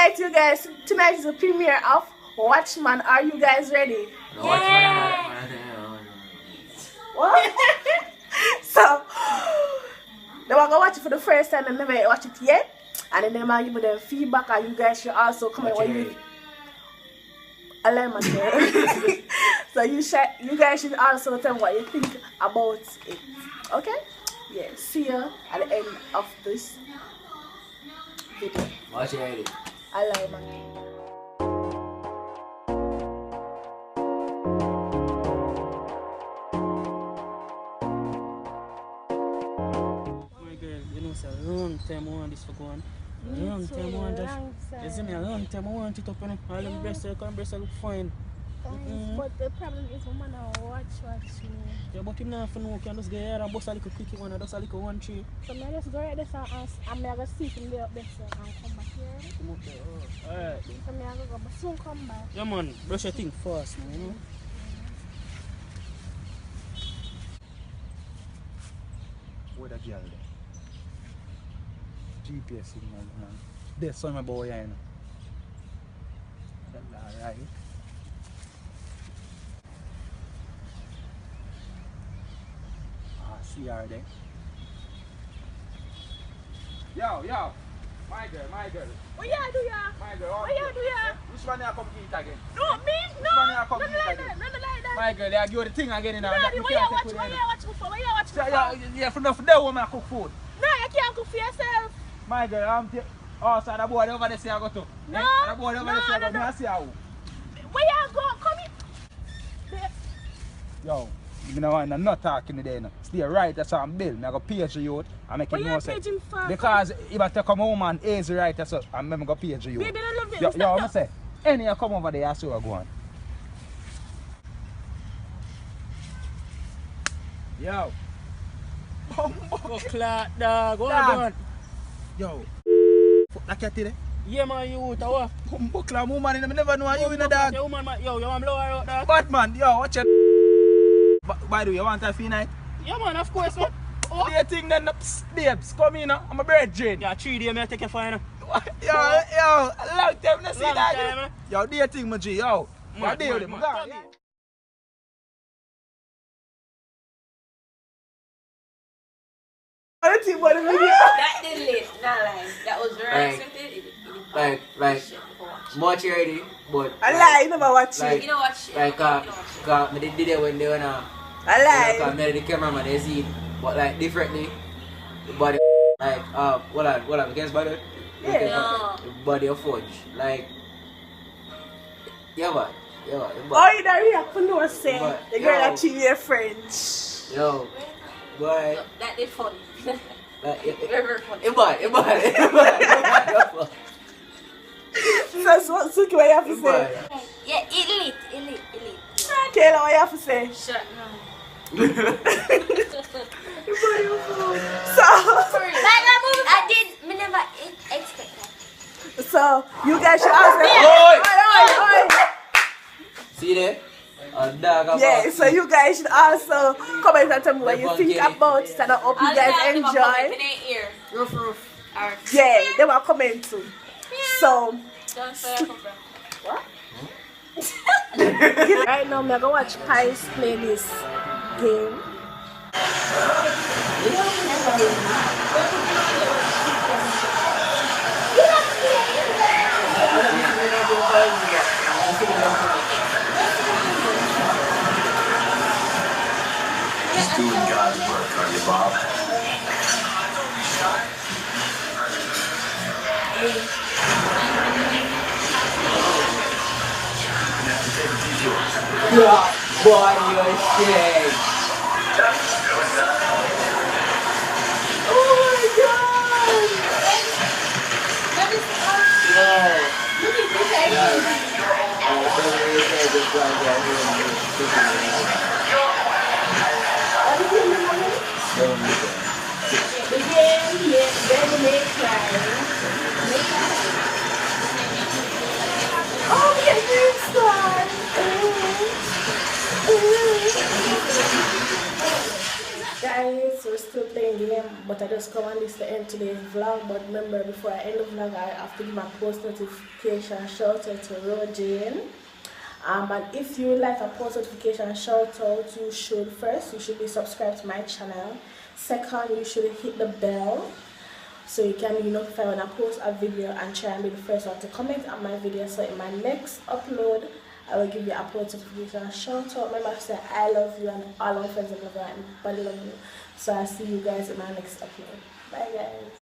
Alright, you guys, tonight is the premiere of Watchman. Are you guys ready? Yeah. What? So, they were gonna watch it for the first time and never watch it yet. And then they might give them feedback, and you guys should also comment what you. So you guys should also tell me what you think about it. Okay? Yeah. See you at the end of this video. Watch it ready. I like man. A long time I want this for going. Long time I want that. You see me, a long time I want it up and all them breasts look fine. But the problem is my man watch me. Yeah, but him not for no can just get here and bust a little quickie one and just a little 1 3. So I just go right there and I'm gonna see him there up there and come back here. Come up there, alright. So I'm gonna go but soon come back. Yeah man, brush your thing fast man, you know. What a girl there. GPS signal, man. There's some boy here, you know. That's alright. Ah, see her there. Yo, my girl. What you do ya? My girl, What you do ya? which one you come eat again? No, me? No. Which one you come Nothing eat like again? that. Nothing like that. My girl, they give you the thing again, you know. Daddy, what you watch me for? What you watch me for? Yeah, for the woman I cook food. No, you can't cook for yourself. My girl, I'm oh, so the boy over there say I go to. No, The boy over there say I go. no. Me I see how. Where you go? Come here. Yo, you know I'm not talking today. No. Stay right, that's how I'm built. I go page you out and make What it you more sense. paging for? Because if I take a woman easy right, that's what I'm go page you. Baby, I love it. Yo, Stop I'm that. say, any you come over there, I see what go on. Yo. Go clock dog, what Dog. you want? Yo. Fuck that cat there. Yeah man, you out what? Buckler woman, I never know you in the dog. Yo man, yo, you want blow her out dog? Batman, yo, watch it. By the way, you want a free night? Yeah man, of course man. Oh. Do you think then, babes, come in, I'm a bird Jane. Yeah, 3 days I take you for you. Yo, long time no see Long that. time, eh? Yo, do you think, my G, yo? What do you do? man. I don't think about the video. That did lit, not lying. That was very expected. Like, watch it ready, but I lie, you never watch like, it. you know what? Like, me did it when they were now. I lie. Me the cameraman, they see it, but like differently. The body, like, what I against body? Yeah. The body of fudge, like, yeah, but. Oh, you don't react for no say. But, The girl yo. that cheat your French. Yo, boy. That is funny. Like, Very funny. it. So, Suki, what you have to say? Yeah, elite. Kayla, what you have to say? Shut no. So, I did. Me never expect that. so you guys should ask them. Oi. See there? Dog. Yeah, so you guys should also comment and tell me what you think about it, and I hope you guys enjoy. Roof. Alright. Yeah, they will comment too. So, Don't say it. what? Right now, I'm gonna watch Pies play this game. Just doing God's work, are you, Bob? Boy, you're shit. guys, we're still playing game, but I just come on this to end today's vlog. But remember, before I end the vlog, I have to give my post notification shout out to Rojane. And if you would like a post notification shout out, you should be subscribed to my channel. Second, you should hit the bell so you can be notified when I post a video and try and be the first one to comment on my video. So in my next upload, I will give you a post notification shout out. Remember to say I love you and all my friends love you and everybody love you. So I'll see you guys in my next upload. Bye guys.